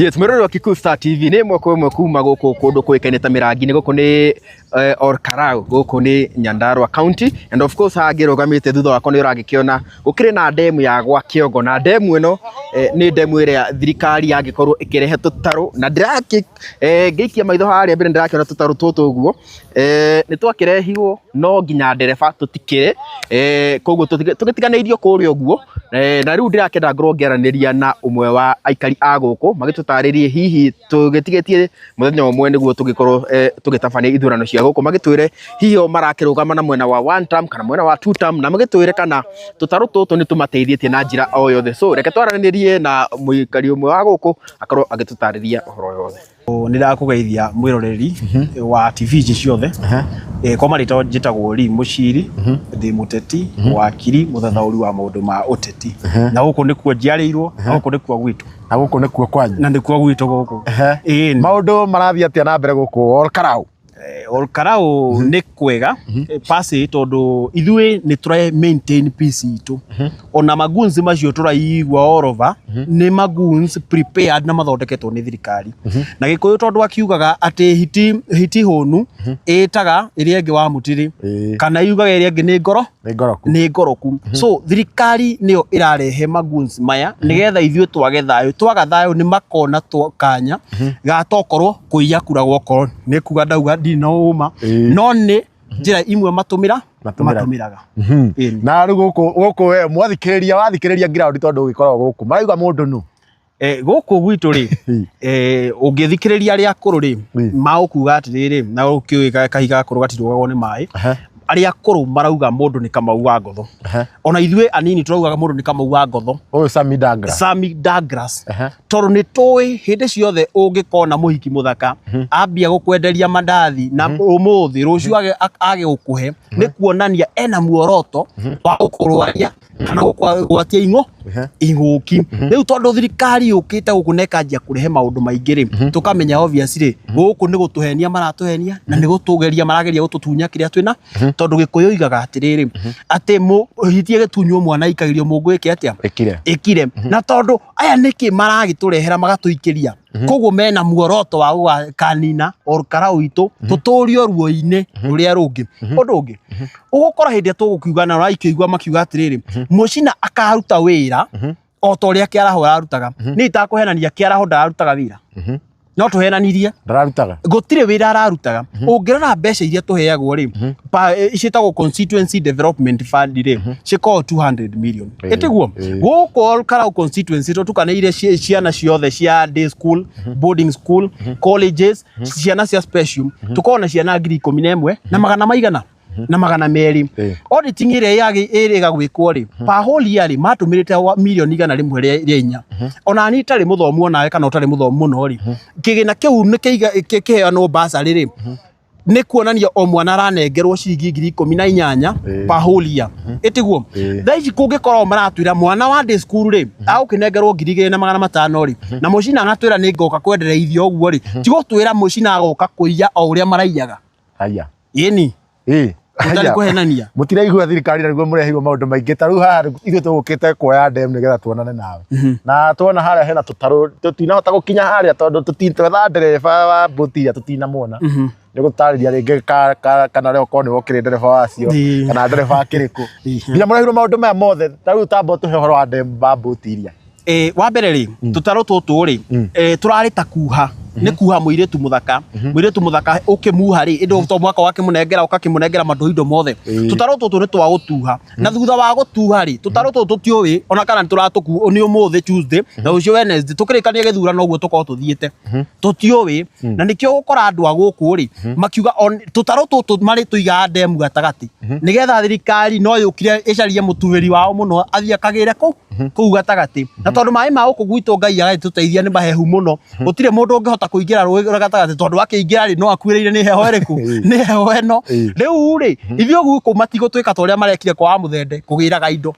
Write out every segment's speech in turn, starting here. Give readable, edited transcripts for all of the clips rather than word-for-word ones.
Yes, mwirori wa Kikuyu Star TV ni mwe kuma guku kundu kuikaine ta Mirangi, ni guku ni Olkarau, guku ni Nyandarua County, and of course hagirugamite thutha wako ni uragikiona gukiri na demu ya gwa Kiongo, na demu ino ni demu iria thirikari yagikorwo ikirehe tutaru, na ndiraki ngiikia maitho haria mbere ndirakiona tutaru tutu uguo ni twakirehirwo no nginya ndereba tutikire koguo tugitiganeirio kuria uguo na riu ndirakenda ngorwo ngiaraniria na umwe wa aikari a guku magitutaririe hihi tugitigetie muthenya umwe niguo tugikorwo tugitabania ithurano cia guku, magitwire hihi marakirugama na mwena wa one term kana mwena wa two term, na magitwire kana tutaru tutu ni tumateithietie na njira o yothe. So reke twaranirie na muikari umwe wa guku akorwo agitutariria uhoro yothe. Nirakugeithia mwiroreri wa TV ciothe kwa marito njitagwo Lee Muchiri, ndi muteti wakiri muthathauri wa maundu ma uteti, na guku nikuo njiarirwo, na guku nikuo gwitu, na guku nikuo kwanyu, na nikuo gwitu guku. Maundu marathia atia na mbere guku Olkarau? Olkarau ni kwega pasi tondu ithui ni try maintain peace itu, ona magunzi macio turaigwa all over ni magunzi prepared na mathondeketwo ni thirikari, na Gikuyu tondu akiugaga ati hiti honu itaga iria ingi wa mutiri kana yugaga iria ingi ni ngoroku. So thirikari niyo irarehe magunzi maya nigetha ithui twage thayo, twaga thayo ni makona kanya ga tokorwo kuiya kura gwoko ni kuga ndauga no uma no ni njira imwe matumiraga na riu guku we wathikiriria ground tondu ugikorwo guku marauga mundu nu guku gwitu ri ungithikiriria ria kuru ri maukuga atiriri na ukiui kahiga kuru gatirugagwo ni mai aria kuru marauga mundu ni Kamau wa Ngotho, ona ithui anini turauga mundu ni Kamau wa Ngotho uyu Sammy Douglas tondu ni tui hindi ciothe ungikona muhiki muthaka ambia gukwenderia mandathi na umuthi rucio age gukuhe ni kuonania ena muoroto wa gukurwaria kana gwatia inguki. Riu tondu thirikari ukite gukuneka njia kurehe maundu maingi ri tukamenya obviously guku ni gutuhenia maratuhenia na ni gutugeria marageria gututunya kiria twina, tondu Gikuyu igaga atiriri ati hitie gitunywo mwana ikagirio mungu iki atia ikire na tondu aya niki maragiturehera magatuikiria koguo mena muoroto wa kanina Olkarau itu tuturio ruo-ini ruria rungi undu ungi ugukora hindi tugukiuga na raikigwa makiuga atiriri mucina akaruta wira o to ria kiaraho ararutaga ni itakuhenania kiaraho ndararutaga wira no tuhenanirie ndararutaga gutire wira ararutaga ungirora mbeca iria tuheagwo ri icitagwo constituency development fund ri ciko 200 million etiguo guku Olkarau constituency tukaneire ciana ciothe cia day school boarding school colleges ciana cia special tukona ciana 11,000 na magana maigana na magana meri auditing iria iriga gwikwo ri pa whole year ri matumirite milioni 100 ria inya ona ni tari muthomu nawe kana utari muthomu muno ri kigina kiu ni kiheanwo basari ri ni kuonania o mwana aranengerwo ciringi 18,000 pa whole year etiguo thaici kungikorwo maratwira mwana wa day school ri agukinengerwo 2,500 ri na mucina anatwira ni ngoka kwendereithio uguo ri tigotwira mucina agoka kuiya o uria maraiyaga aya yeni utari kuhenania mutiraigua thirikari na niguo murehirwo maundu maingi ta riu haha ithuĩ tugukite kuoya ndem nigetha tuonane nawe na tuona haria hena tutaru tutinahota gukinya haria tondu tutitwetha ndereba wa mbuti tutinamwona ni gutariria ringi kana rio koni wokire ndereba wacio kana ndereba akiriku nginya murehirwo maundu maya mothe ta riu tamba tuhe horo wa ndem ba mbuti iria wa mbere ri tutaru tutu ri turari ta kuha ni kuha muiritu muthaka ukimuha ri indo to mwaka wake munengera ukakimunengera mandu indo mothe tutaru tutu ni twa gutuha na thutha wa gutuha ri tutaru tutu tiuwi ona kana turatuku ni umuthi Tuesday na ucio Wednesday tukirikania githurano uguo tuko tuthiete tutiuwi na nikio gukora andu aguku ri makiuga tutaru tutu mari tuiga ndemu gatagati nigetha thirikari no yukire icarie mutuveri wao muno athia kagire ku gatagati na tondu mai ma guku gwitu Ngai agatuteithia ni mahehu muno gutire mundu ungihota kuingira rũĩ gatagati tondu wakiingira ri no akuĩrĩire ni heho iriku ni heho eno riu ri ithio guku matigutwika toria marekire kwa muthende kugiraga indo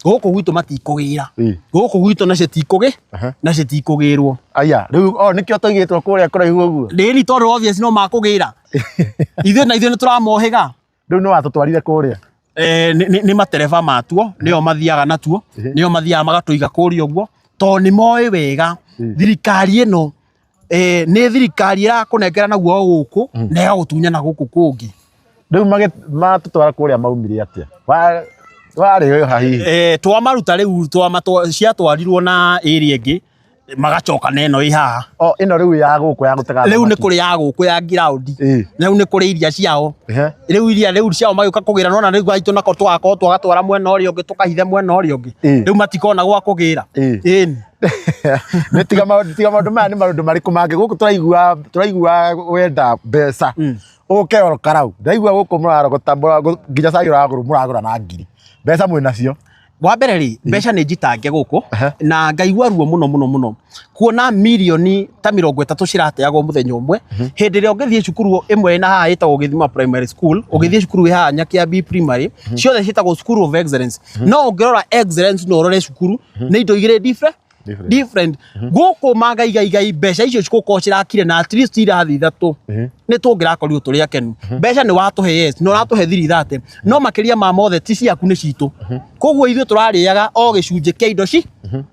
guku gwitu matikugira guku gwitu na citikugi na citikugirwo aya riu nikio toigitwo kuria kuraihu uguo ni tondu obvious no makugira ithio ni turamohiga riu no atutwarire kuria ni matereva matuo nio mathiaga natuo nio mathiaga magatuiga kuria uguo to ni moe wega thirikari ĩno nĩ thirikari ĩrakũnengera naguo gũkũ na ĩgagũtunyana gũkũ kũngĩ. Rĩu matũtwara kũrĩa maumire atĩa? Warĩ hahihi twamaruta rĩu ciatwarirwo na area ĩngĩ magacoka na ĩno ĩ haha. Ĩno rĩu ya gũkũ ya gũtega rĩu nĩ kũrĩ ya gũkũ ya ground rĩu nĩ kũrĩ iria ciao rĩu iria ciao magĩũka kũgĩra nona rĩu aitũ nako twakorwo twagatwara mwena ũrĩa ũngĩ tũkahithe mwena ũrĩa ũngĩ rĩu matikona gwa kũgĩra. Nĩ tiga maũndũ maya nĩ maũndũ marĩkũ mangĩ gũkũ tũraigua wenda mbeca ũke Olkarau ndaigua gũkũ mũrarogota nginya cai mũragũra na ngiri mbeca mwĩ nacio. Wa mbere rĩ mbeca nĩ njitange gũkũ na ngaigua ruo mũno kuona mirioni ta 30 cirateagwo mũthenya ũmwe hĩndĩ ĩrĩa ũngĩthiĩ cukuru ĩmwe na haha ĩtagwo Gĩthima Primary School ũgĩthiĩ cukuru ĩ haha Nyakiambi Primary ciothe ciĩtagwo School of Excellence no ũngĩrora excellence no ũrore cukuru nĩ indo igĩrĩ different gũkũ magaigai mbeca icio cigũkorwo cirakire na at least irathi 3 nĩ tũngĩrakorirwo tũrĩ akenu. Mbeca nĩ watũhe yes no ũratũhe thiri thate no makĩria ma mothe ti ciaku nĩ citũ koguo ithuĩ tũrarĩaga o gĩcunjĩ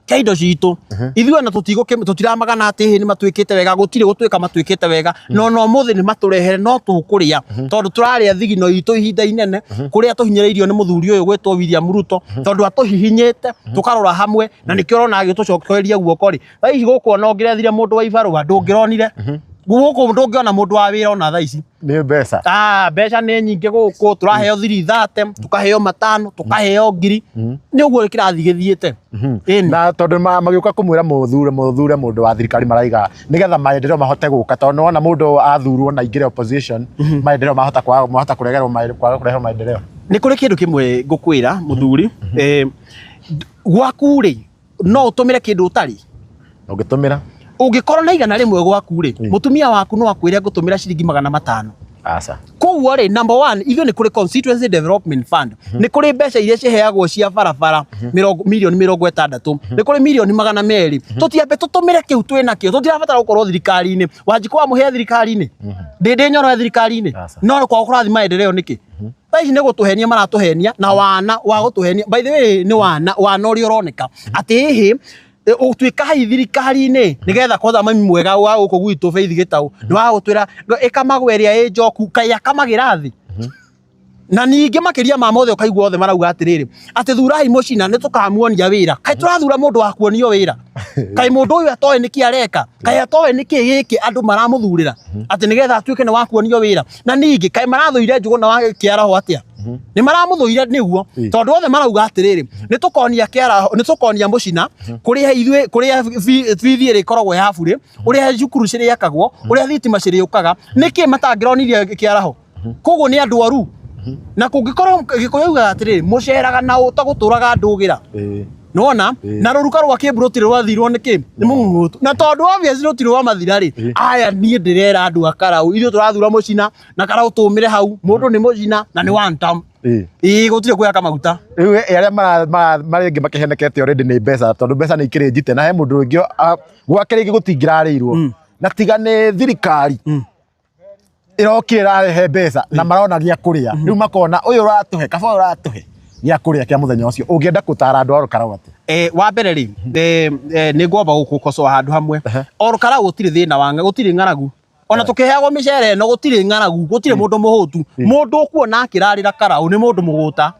kĩa indo citũ ithuĩ na tũtiramagana atĩ nĩ matuĩkĩte wega gũtuĩka matuĩkĩte wega no ũmũthĩ nĩ matũrehere no tũkũrĩa tondũ tũrarĩa thigino itũ ihinda inene kũrĩa tũhinyĩrĩirio nĩ mũthuri ũyũ gwĩtwo William Ruto tondũ atũhihinyĩte tũkarora hamwe na nĩkĩo ũrona agĩtũcokereria guoko rĩ thaa ici gũkũ ona ũngĩrethire mũndũ wa ibarũa ndũngĩronire gũkũ ndũngĩona mũndũ wa wĩra ona thaa ici nĩ mbeca mbeca nĩ nyingĩ gũkũ tũraheo thiri thate tũkaheo 5 tũkaheo ngiri nĩ ũguo kĩrathi gĩthiĩte. Na tondũ magĩũka kũmwĩra mũthure mũndũ wa thirikari maraiga nĩgetha maendeleo mahote gũka tondũ wona mũndũ athurwo na ingĩre opposition maendeleo mahota kũreherwo maendeleo. Nĩ kũrĩ kĩndũ kĩmwe ngũkwĩra mũthuri gwaku rĩ no ũtũmĩre kĩndũ ũtarĩ ũngĩtũmĩra ũngĩkorwo na igana rĩmwe gwaku rĩ mũtumia waku no akwĩre ngũtũmĩra ciringi 500 aca koguo rĩ number 1 ithuĩ nĩ kũrĩ constituency development fund nĩ kũrĩ mbeca iria ciheagwo cia barabara mirioni 60 nĩ kũrĩ mirioni 200 tũtiambe tũtũmĩre kĩu twĩ nakĩo tũtirabatara gũkorwo thirikari-inĩ Wanjikũ wamũhe thirikari-inĩ ndĩ nyoro thirikari-inĩ no kwa kũrathi maendeleo nĩkĩ thaa ici nĩ gũtũhenia maratũhenia na wana wa gũtũhenia by the way nĩ wana ũrĩa ũroneka atĩ hĩhĩ ũtuĩka hai thirikari-inĩ nĩgetha kwanza mami mwega wa gũkũ gwitũ Faith Gĩtaũ nĩ wa gũtwĩra ĩkamagwo ĩrĩa ĩ njoku kaĩ akamagĩra thĩ na ningĩ makĩria ma mothe ũkaigua othe marauga atĩrĩrĩ atĩ thurai mũcina nĩ tũkamuonia wĩra kaĩ tũrathura mũndũ wa kuonio wĩra kaĩ mũndũ ũyũ atoĩ nĩkĩ areka kaĩ atoĩ nĩkĩ gĩkĩ andũ maramũthurĩra atĩ nĩgetha atuĩke nĩ wa kuonio wĩra na ningĩ kaĩ marathũire Njũgũna wa Kĩaraho atĩa nĩ maramũthũire nĩguo tondũ othe marauga atĩrĩrĩ nĩ tũkonia Kĩaraho nĩ tũkonia mũcina kũrĩa ithuĩ kũrĩa bithi ĩrĩkoragwo ya burĩ ũrĩa cukuru cirĩakagwo ũrĩa thitima cirĩũkaga nĩkĩ matangĩronirie Kĩaraho koguo nĩ andũ oru na kũngĩkorwo gĩkũyuga atĩrĩrĩ mũceraga na ũtagũtũraga ndũgĩra nona na rũruka rwa kĩmbũ rũtirĩ rwathirwo nĩkĩ nĩ mũng'ũng'ũtu na tondũ obviously rũtirĩ rwa mathira rĩ aya niĩ ndĩrera andũ a Karau ithuĩ tũrathura mũcina na Karau tũmĩre hau mũndũ nĩ mũcina na nĩ one term gũtirĩ kuoya maguta rĩu arĩa marĩ makĩhenekete already nĩ mbeca tondũ mbeca nĩ ikĩrĩ njite na he mũndũ ũngĩ gwake rĩngĩ gũtingĩrarĩirwo na tiga nĩ thirikari ĩrokire ĩrarehe mbeca na marona gĩa kũrĩa rĩu makona ũyũ ũratũhe kaba ũratũhe gĩa kũrĩa kĩa mũthenya ũcio ũngĩenda gũtara andũ a Olkarau atĩ wa mbere rĩ nĩ ngwamba gũkocoa handũ hamwe Olkarau gũtirĩ thĩna wa gũtirĩ ng'aragu ona tũkĩheagwo mĩcere ĩno gũtirĩ ng'aragu gũtirĩ mũndũ mũhũtu mũndũ ũkuona akĩrarĩra Karau nĩ mũndũ mũgũta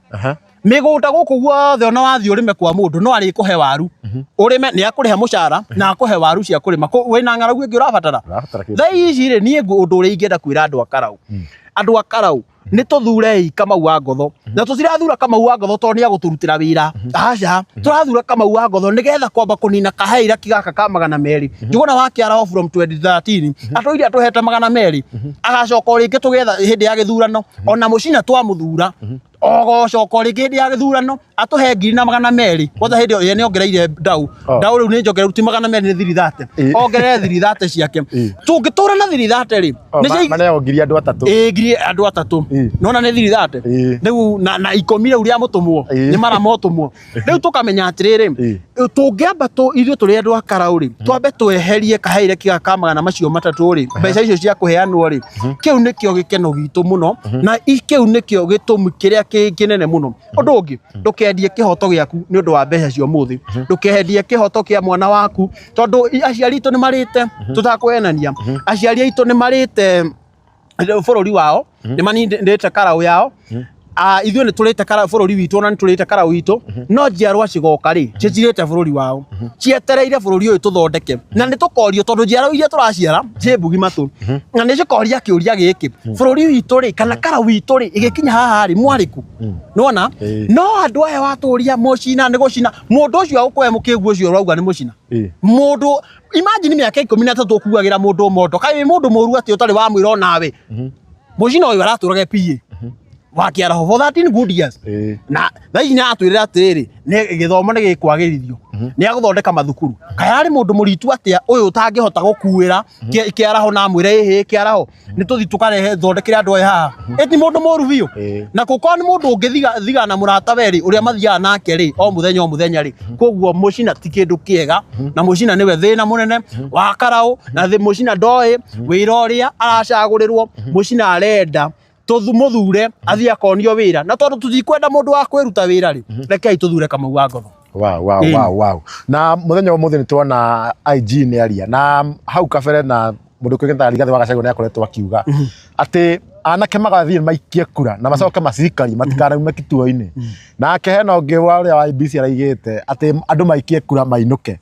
mĩgũnda gũkũ guothe ona wathiĩ ũrĩme kwa mũndũ no arĩkũhe waru ũrĩme nĩ akũrĩha mũcara na akũhe waru cia kũrĩma wĩna ng'aragu ĩngĩ ũrabatara thaa ici rĩ niĩ ũndũ ũrĩa ingĩenda kwĩra andũ a Karau nĩ tũthure Kamau wa Ngotho na tũtirathura Kamau wa Ngotho tondũ nĩ agũtũrutĩra wĩra aca tũrathura Kamau wa Ngotho nĩgetha kwamba kũnina kahaira gaka ka 200 Njũgũna wa Kĩaraho from 2013 atũire atũhete 200 agacoka rĩngĩ tũgetha hĩndĩ ya gĩthurano ona mũcina twamũthura ogocoka rĩngĩ hĩndĩ ya gĩthurano atũhe 200 kwanza hĩndĩ ĩyo nĩ ongereire ndau rĩu nĩ njongereru ti 200 nĩ thiri thate ongerere thiri thate ciake tũngĩtũra na thiri thate rĩ nĩ cio ngiri andũ atatũ ngiri ithiri andu atatu nona ne thiri thate riu na ikomire uria mutumwo ni mara motumwo riu tukamenya atiriri tungiamba ithuĩ tũrĩ andũ a Karaũ twambe tweherie kahaire kiga ka magana macio matatu mbeca icio cia kuheanwo kiu nikio gikeno gitu muno na kiu nikio gitumi kiria kinene muno undu ungi ndukendie kihoto giaku ni undu wa mbeca cio muthi ndukendie kihoto kia mwana waku tondu aciari itu ni marite tutakwenania aciari itu ni marite bururi wao ni manindite Karaũ yao ithuĩ nĩ tũrĩte bũrũri witũ na nĩ tũrĩte Karaũ witũ no njiarwa cigoka cicirĩte bũrũri wao cietereire bũrũri ũyũ tũthondeke na nĩ tũkorio tondũ njiarwa iria tũraciara ciĩ mbugi matũ na nĩ cikoria kĩũria gĩkĩ bũrũri witũ kana Karaũ witũ ĩgĩkinya haha mwarĩku nĩwona no andũ aya watũria mũcina nĩ gũcina mũndũ ũcio agũkũhe mũkĩgu ũcio ũrauga nĩ mũcina mũndũ imagine mĩaka 13 ũkuagĩra mũndũ mondo kaĩ mũndũ mũru atĩ ũtarĩ wamwĩra nawe mũcina ũyũ aratũrage PA wakiara for 13 good years na thaici nĩ atwĩrĩra atĩrĩrĩ gĩthomo nĩ gĩkwagĩrithio nĩ agũthondeka mathukuru kaĩ arĩ mũndũ mũritu atĩa ũyũ ũtangĩhota gũkuĩra kĩaraho na mwĩre ĩhĩ kĩaraho nĩ tũthi tũkarehe thondekere andũ aya haha eti mũndũ mũru biũ na gũkorwo nĩ mũndũ ũngĩthiga na mũrata werĩ ũrĩa mathiaga nake o mũthenya koguo mũcina ti kĩndũ kĩega na mũcina nĩwe thĩna mũnene wa Karaũ na mũcina ndoĩ wĩra ũrĩa aracagũrĩrwo mũcina arenda mũthure athia konio wĩra na tondũ tutikwenda mũndũ wa kwĩruta wĩra rekei tuthure Kamau wa Ngotho. Wow. Na muthenya ũmũthĩ nĩ tuona IG nĩ aria na hau kabere na mũndũ kwĩgĩta Rigathĩ wa Gachagua nĩ akoretwo akiuga atĩ anake magathiĩ maikie kura na macoke macirikari matikanaume kituo-inĩ nake hena ũngĩ wa ũrĩa wa IEBC araigĩte atĩ andũ maikie kura mainũke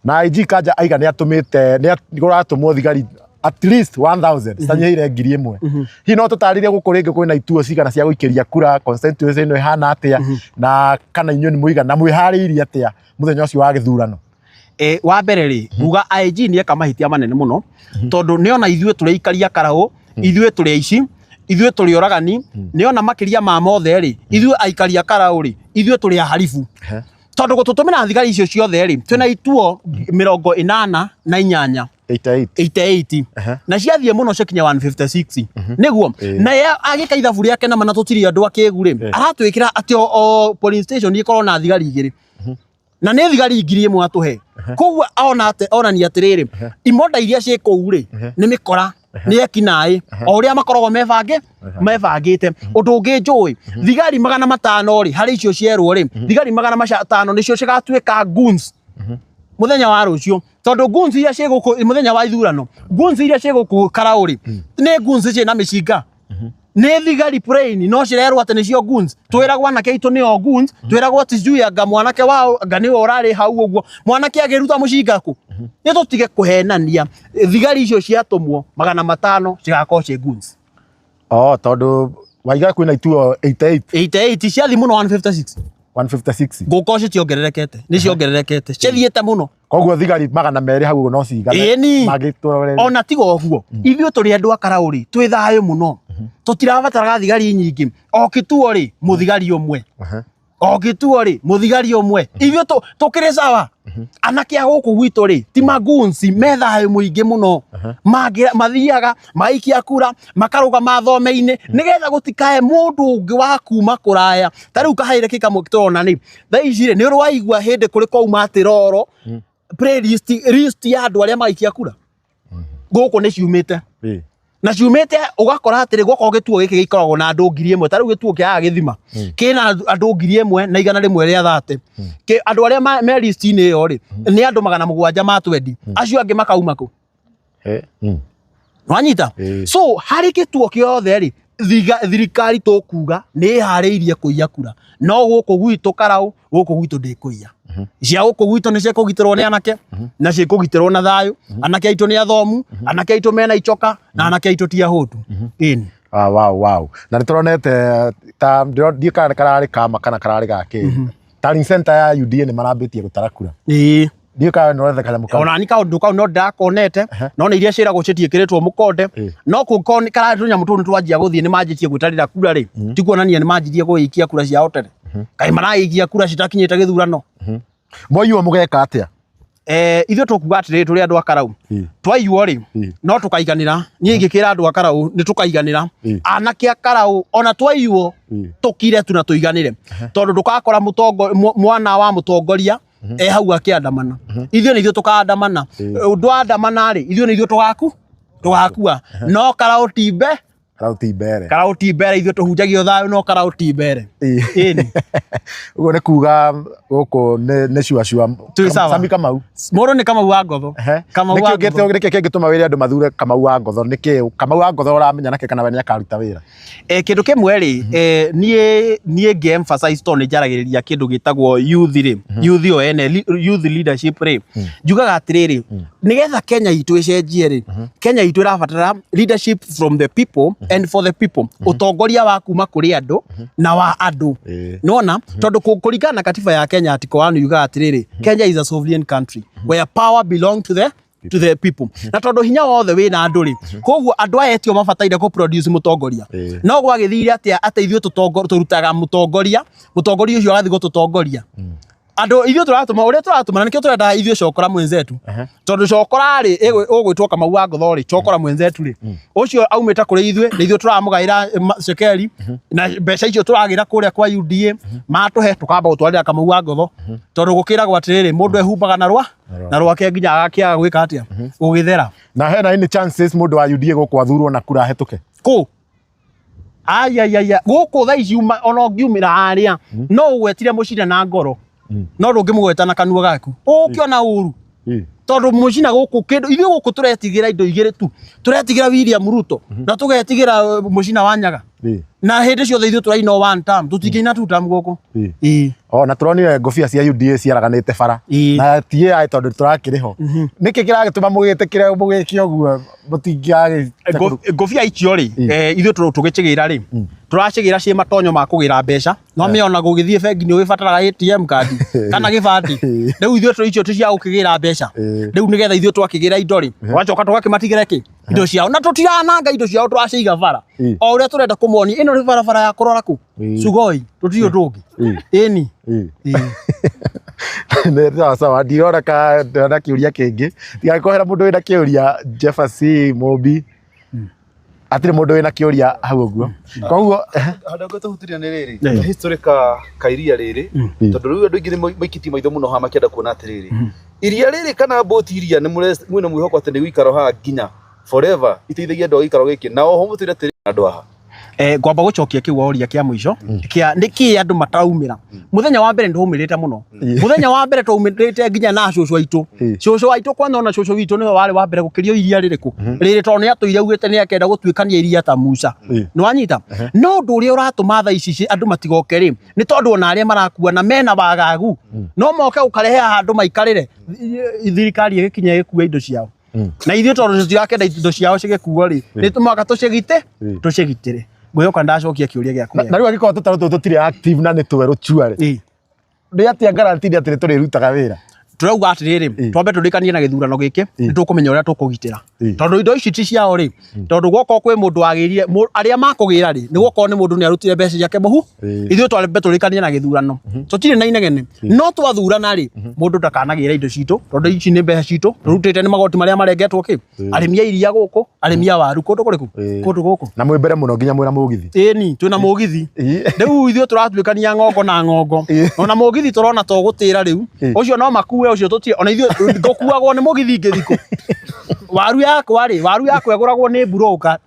na IG Kanja aiga nĩ atũmĩte nĩ ũratũmwo thigari at least 1000 stanyeire 1000 hi no tutarire guku ringi kwina ituo cigana cia guikiria kura constituency ino ihana atia na kana inyuĩ nĩ mũigana mwĩharĩirie atia muthenya ũcio wa gĩthurano wa mbere uga IG nĩ eka mahitia manene muno tondu nĩ ona ithuĩ tũrĩikaria Karaũ ithuĩ tũrĩ aici ithuĩ tũrĩ oragani nĩ ona makiria ma mothe ithuĩ aikaria Karaũ ithuĩ tũrĩ aharifu tondu gũtũtũmĩra thigari icio ciothe twĩna ituo 88 88 na ciathiĩ mũno cikinya 156 nĩguo na agĩka ithabu rĩake na mana tũtiri andũ akĩgu aratwĩkĩra atĩ o polling station ikorwo na thigari igĩrĩ na nĩ thigari 1000 atũhe koguo onania atĩrĩrĩ imoda iria ciĩ kũu nĩ mĩkora nĩ ekinaĩ o ũrĩa makoragwo mebangĩte ũndũ ũngĩ njũĩ thigari 500 harĩ icio cierwo thigari 500 nĩcio cigatuĩka goons muthenya wa rũcio tondu goons iria cigũkũ muthenya wa ithurano goons iria cigũkũ Karaũ nĩ goons ciĩ na mĩcinga nĩ thigari plain no cirerwo atĩ nĩcio goons twĩragwo anake aitũ nĩo goons twĩragwo atĩ juu anga mwanake wao anga nĩwe ũrarĩ hau ũguo mwanake agĩruta mũcinga kũ nĩ tũtige kũhenania thigari icio ciatũmwo 500 cigakorwo ciĩ goons tondu waiga kwĩna ituo 88 ciathi mũno 156 ngũkũ citiongererekete nĩ ciongererekete cithiĩte mũno koguo thigari 200 hau no cigana magĩtwarĩra ona tiga ũguo ithuĩ tũrĩ andũ a Karaũ twĩ thayũ mũno tũtirabataraga thigari nyingĩ o kituo mũthigari ũmwe o kituo mũthigari ũmwe ithuĩ tũkĩrĩ sawa anake a gũkũ gwitũ ti magunsi me thayũ mũingĩ mũno mathiaga maikia kura makaruga mathome-inĩ nĩgetha gũtikae mũndũ ũngĩ wa kuma kũraya ta rĩu kahaire kĩkamwe tũrona thaa ici nĩ ũraigua hĩndĩ kũrĩ kwauma atĩ roro playlist ya andũ arĩa maikia kura gũkũ nĩ ciumĩte na ciumĩte ũgakora atĩ gũkorwo gĩtuo gĩkĩ gĩkoragwo na andũ 1000 ta rĩu gĩtuo kĩa Gĩthima kĩna andũ 1000 na 100 rĩa 30 andũ arĩa me list-inĩ ĩyo nĩ andũ 700 matwendi acio angĩ makauma kũ wanyita so harĩ gĩtuo kĩothe thirikari tũkuga nĩ harĩirie kũiya kura no gũkũ gwitũ Karaũ gũkũ gwitũ ndĩkũiya cia gũkũ gwitũ nĩ ciakũgitĩrwo nĩ anake na ciakũgitĩrwo na thayũ anake aitũ nĩ athomu anake aitũ mena icoka na anake aitũ ti ahũtu wow na nĩtũronete ta ndiĩ kana kararĩ kama kana kararĩ gake Tallying Center ya UDA nĩ marambĩtie gũtara kura ndiĩ kana no theka mũkao ona ni kaũndũ kau no ndakonete no nĩ iria ciĩragwo citiĩkĩrĩtwo mũkonde no kũngĩ kararĩ tũnyamũ tũu nĩ twanjia gũthiĩ nĩ manjĩtie gwĩtarĩra kura ti kuonania nĩ manjirie gũikia kura ciao tene kaĩ maraikia kura citakinyĩte gĩthurano moyuo mũgeka atĩa ithuĩ tũkuga atĩrĩrĩ tũrĩ andũ a Karau twaiywo rĩ no tũkaiganĩra niĩ ingĩkĩra andũ a Karau nĩ tũkaiganĩra anake a Karau ona twaiywo tũkire tu na tũiganĩre tondũ ndũgakora mwana wa mũtongoria hau akĩandamana ithuĩ nĩ ithuĩ tũkaandamana ũndũ wa andamana rĩ ithuĩ nĩ ithuĩ tũgakua no Karau ti mbere ithuĩ tũhunjagia thayũ no Karau ti mbere ĩni ũguo nĩ kuga gũkũ nĩ cuacua Sami Kamau mũndũ nĩ Kamau wa Ngotho nĩkĩo kĩngĩtũma wĩre andũ mathure Kamau wa Ngotho nĩkĩ Kamau wa Ngotho ũramenya nake kana we nĩ akaruta wĩra kĩndũ kĩmwe rĩ niĩ ngĩ-emphasize tondũ nĩ njaragĩrĩria kĩndũ gĩtagwo youth o ene youth leadership rĩ njugaga atĩrĩrĩ nĩgetha Kenya itũ ĩcenjie rĩ Kenya itũ ĩrabatara leadership from the people and for the people utongoria wa kuma kũrĩ andũ na wa andũ nona tondũ kũringana na katiba ya Kenya article 1 yugaga atĩrĩrĩ Kenya is a sovereign country where power belong to the people na tondũ hinya wothe wĩna andũ rĩ koguo andũ aya etio mabataire ku produce mũtongoria no gwagĩthire atĩ ithuĩ tũrutaga mũtongoria ũcio agathii gũtũtongoria andũ ithuĩ tũratũma ũrĩa tũratũmana nĩkĩo tũrenda ithuĩ cokora mwenzetu tondũ cokora rĩ ũgwĩtwo Kamau wa Ngotho rĩ cokora mwenzetu rĩ ũcio aumĩte kũrĩ ithuĩ na ithuĩ tũramũgaĩra cekeri na mbeca icio tũragĩra kũrĩa kwa UDA matũhe tũkamba gũtwarĩra Kamau wa Ngotho tondũ gũkĩragwo atĩrĩrĩ mũndũ ehumbaga na rwake nginya agakĩaga gwĩka atĩa gũgĩthera na hena any chances mũndũ wa UDA gũkũ athurwo na kura hetũke gũkũ thaa ici ona ũngiumĩra harĩa no ũgwetire mũcira na ngoro no ndũngĩmũgweta na kanua gaku ũkĩona ũru tondũ mũcina gũkũ kĩndũ ithuĩ gũkũ tũretigĩra indo igĩrĩ tu tũretigĩra William Ruto na tũgetigĩra mũcina wa Nyaga na hĩndĩ ciothe ithuĩ tũraina one term tũtingĩina two term gũkũ na tũronire ngũbia cia UDA ciaraganĩte bara na ti AI tondũ tũrakĩrĩho nĩkĩ kĩragĩtũma mũgĩtĩkĩre mũgĩke ũguo mũtingĩagĩ ngũbia icio rĩ ithuĩ tũgĩcigĩra rĩ tũracigĩra ciĩ matonyo ma kũgĩra mbeca no mĩona gũgĩthiĩ bengi nĩ ũgĩbataraga ATM card kana gĩbandi rĩu ithuĩ icio cia gũkĩgĩra mbeca rĩu nĩgetha ithuĩ twakĩgĩra indo rĩ twacoka tũgakĩmatigĩra indo ciao na tũtirananga indo ciao tũraciiga bara o ũrĩa tũrenda kũmonia ĩno nĩ barabara ya kũrora kũ Sugoi tũtirĩ ũndũ ũngĩ ĩni nĩ sawa ndirona kana kĩũria kĩngĩ tigakorera mũndũ wĩna kĩũria Jefferson Mobi atire mũndũ wĩna kĩũria hau ũguo koguo handũ ngũtũhutiria nĩ rĩrĩ history ka iria rĩrĩ tondũ rĩu andũ aingĩ maikĩtie maitho mũno haha makĩenda kuona atĩrĩrĩ iria rĩrĩ kana boat iria nĩ mwĩna mwĩhoko atĩ nĩ gũikara haha nginya forever iteithagia andũ a gĩikaro gĩkĩ na oho mũtwĩre atĩrĩrĩ andũ haha ngwamba gũcokia kĩũria kĩa mũico nĩkĩ andũ mataumĩra mũthenya wa mbere ndũmĩrĩte mũno mũthenya wa mbere twaumĩrĩte nginya na cũcũ aitũ kwanza ona cũcũ witũ nĩwe warĩ wa mbere gũkĩrio iria rĩrĩkũ rĩrĩ tondũ nĩ atũire augĩte nĩ akenda gũtuĩkania iria ta Musa nĩ wanyita no ũndũ ũrĩa ũratũma thaa ici andũ matigoke rĩ nĩ tondũ ona arĩa marakua na mena wagagu no moke gũkarehe handũ maikarĩre thirikari ĩgĩkinya ĩgĩkua indo ciao na ithuĩ tondũ tũtirakenda indo ciao cigĩkuo rĩ nĩ tũmaka tũcigitĩre ngũcoka ndacokia kĩũria gĩaku na rĩu angĩkorwo tũtarũ tũtũ tũtirĩ active na nĩ twerũ rĩ nĩ atĩa guarantee atĩ tũrĩrutaga wĩra turauga atĩrĩrĩ twambe tũrĩkanie na gĩthurano gĩkĩ nĩ tũkũmenya ũrĩa tũkũgitĩra tondũ indo ici ti ciao rĩ tondũ gwoko kwĩ mũndũ wagĩrire arĩa makũgĩra rĩ nĩ gwoko nĩ mũndũ nĩ arutire mbeca ciake mũhu ithuĩ twambe tũrĩkanie na gĩthurano tũtirĩ na inegene no twathurana rĩ mũndũ ndakanagĩra indo citũ tondũ ici nĩ mbeca citũ tũrutĩte nĩ magoti marĩa marengetwo arĩmi a iria gũkũ arĩmi a waru kũndũ kũrĩkũ kũndũ gũkũ na mwĩ mbere mũno nginya mwĩna mũgithi ĩni twĩna mũgithi rĩu ithuĩ tũratuĩkania ng'ongo na ng'ongo ona mũgithi tũrona to gũtĩra rĩu ũcio no makue ũcio tũtirĩ ona ithuĩ ngũkuagwo nĩ mũgithi ngĩthikũ waru yakwa ĩgũragwo nĩ broker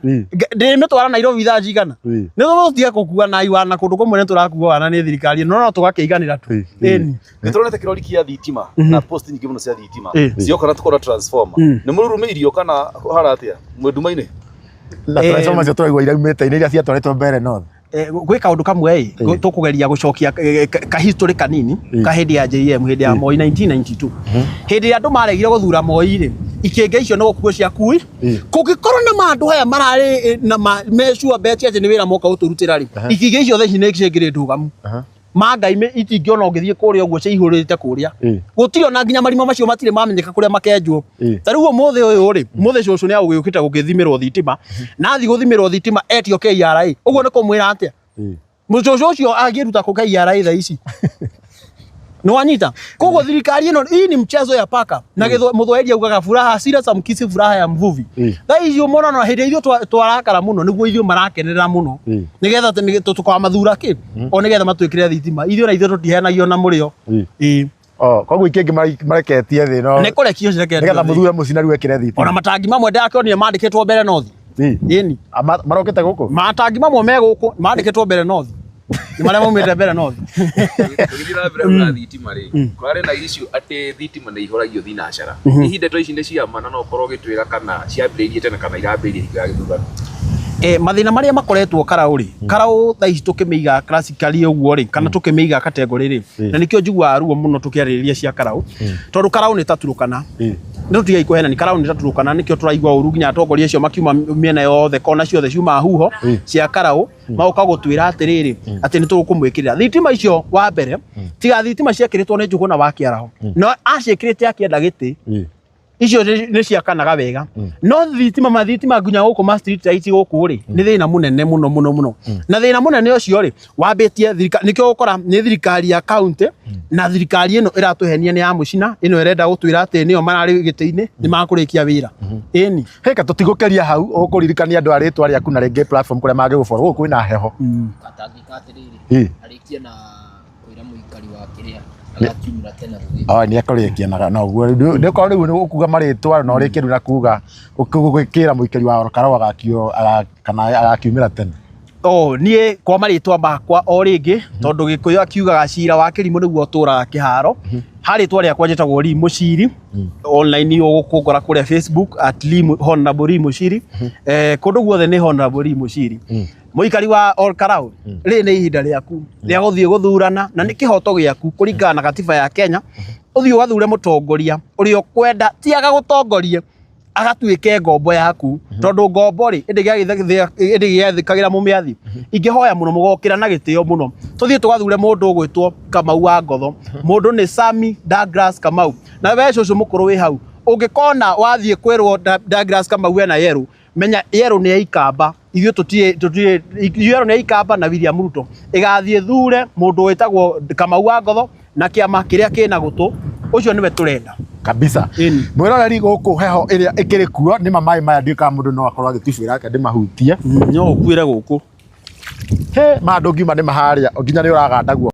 ndĩmĩtwara Nairobi thaa cigana nĩ tũtige gũkua na iwana kũndũ kũmwe nĩ tũrakua wana nĩ thirikari no tũgakĩiganĩra tu ĩni nĩ tũronete kĩrori kia thitima na post nyingĩ mũno cia thitima cioka na tũkora transformer nĩ mũrũrũmĩirio kana hara atĩa mwenduma-inĩ na transformer cio tũraigua iraumĩte iria ciatwarĩtwo mbere north gwĩ kaũndũ kamwe tũkũgeria gũcokia kahistory kanini ka hĩndĩ ya JM hĩndĩ ya Moi 1992 hĩndĩ andũ maregire gũthura Moi rĩ ikĩngĩ icio no gũkuo ciakui kũngĩkorwo na mandũ aya mararĩ na mecua beti atĩ nĩ wĩra moka gũtũrutĩra rĩ ikĩngĩ icio thaa ici nĩ cingĩrĩ ndũgamu mangai itingĩona ũngĩthiĩ kũrĩa ũguo ciihũrĩte kũrĩa gũtirĩ ona nginya marima macio matirĩ mamenyeka kũrĩa makenjwo ta rĩu ũmũthĩ ũyũ rĩ ũmũthĩ cũcũ nĩ agũgĩũkĩte gũgĩthimĩrwo thitima na athiĩ gũthimĩrwo thitima etio KRA ũguo nĩ kũmwĩra atĩa mũcũcũ ũcio angĩruta kũ KRA thaa ici Nĩ wanyita koguo thirikari ĩno hii ni mchezo ya paka na mũthwaĩri augaga furaha hasira samkisi furaha ya mvuvi thaa icio mona no hĩndĩ ithuĩ twarakara mũno nĩguo ithuĩ marakenerera mũno nĩgetha tũkamathura kĩ o nĩgetha matwĩkĩre thitima ithuĩ na ithuĩ tũtihenagio na mũrĩo koguo ikĩngĩ mareketie thĩ no nĩ kũrekio cireketio nĩgetha mũthure mũcina rĩu ekĩre thitima ona matangi mamwe ndakĩonire mandĩkĩtwo mbere nothi ĩni marokĩte gũkũ matangi mamwe me gũkũ mandĩkĩtwo mbere nothi nĩ marĩa maumĩte mbere nothi tũgĩthira mbere na thitima rĩ kwarĩ na icio atĩ thitima nĩ ihoragio thinacara hihi ndeto ici nĩ ciama na no korwo gĩtwĩra kana ciambĩrĩirie tene kana irambĩrĩirie hingo ya gĩthurano mathina marĩa makoretwo Karaũ rĩ Karaũ thaa ici tũkĩmĩiga classically ũguo rĩ kana tũkĩmĩiga category rĩ na nĩkĩo njiguaga ruo mũno tũkĩarĩrĩria cia Karaũ tondũ Karaũ nĩ taturũkana nĩ tũtigai kũhena ni Karaũ nĩ taturũkana nĩkĩo tũraigua ũru nginya atongoria acio makiuma mĩena yothe kona ciothe ciuma huho cia Karaũ magoka gũtwĩra atĩrĩrĩ atĩ nĩ tũkũmwĩkĩrĩra thitima icio wa mbere tiga thitima ciakĩrĩtwo nĩ Njũgũna wa Kĩaraho no aciĩkĩrĩte akĩenda gĩtĩ icio nĩ ciakanaga wega no thitima nginya gũkũ ma street lights gũkũ rĩ nĩ thĩna mũnene mũno na thĩna mũnene ũcio rĩ wambĩtie nĩkĩo gũkora nĩ thirikari ya county na thirikari ĩno ĩratũhenia nĩ ya mũcina ĩno ĩrenda gũtwĩra atĩ nĩo mararĩ gĩtĩ-inĩ nĩ makũrĩkia wĩra ĩni heka tũtigũkeria hau ũkũririkania andũ arĩtwa rĩaku na rĩngĩ platform kũrĩa mangĩgũbora gũkũ kwĩna heho atangĩka atĩrĩrĩ arĩkie na kwĩra mũikari wa kĩrĩa agakiumĩra tene gũgĩ nĩ ekũrĩkia na ũguo nĩ korwo rĩu nĩ ũkuga marĩtwa na ũrĩkie rĩu na kuga ũgĩkĩra mũikari wa Karaũ agakio kana agakiumĩra tene niĩ kwa marĩtwa makwa o rĩngĩ tondũ Gĩkũyũ akiugaga cira wa Kĩrimũ nĩguo ũtũraga kĩharo harĩtwa rĩakwa njĩtagwo Lee Mũciri online ũgũkũngora kũrĩa Facebook @Honorable Lee Mũciri kũndũ guothe nĩ Honorable Lee Mũciri mũikari wa Karaũ rĩ nĩ ihinda rĩaku rĩa gũthiĩ gũthurana na nĩ kĩhoto gĩaku kũringana na katiba ya Kenya ũthiĩ ũgathure mũtongoria ũrĩa ũkwenda ti aga gũtongorie agatuĩke ngombo yaku tondũ ngombo rĩ ĩndĩgĩathĩkagĩra mũmĩathi ingĩhoya mũno mũgokĩra na gĩtĩo mũno tũthiĩ tũgathure mũndũ ũgwĩtwo Kamau wa Ngotho mũndũ nĩ Sammy Douglas Kamau na we cũcũ mũkũrũ wĩ hau ũngĩkona wathiĩ kwĩrwo Douglas Kamau ena yerũ menya yerũ nĩ ya ikamba ithuĩ tũtirĩ yerũ nĩ ya ikamba na William Ruto ĩgathiĩ thure mũndũ wĩtagwo Kamau wa Ngotho na kĩama kĩrĩa kĩna gũtũ ũcio nĩwe tũrenda kabisa mwĩroreri gũkũ heho ĩrĩa ĩkĩrĩ kuo nĩ maĩ maya ndĩka mũndũ no akorwo agĩtibĩra ake ndĩmahutie no ũkuĩre gũkũ mandũ ngiuma nĩ maharĩa nginya nĩ ũragandagwo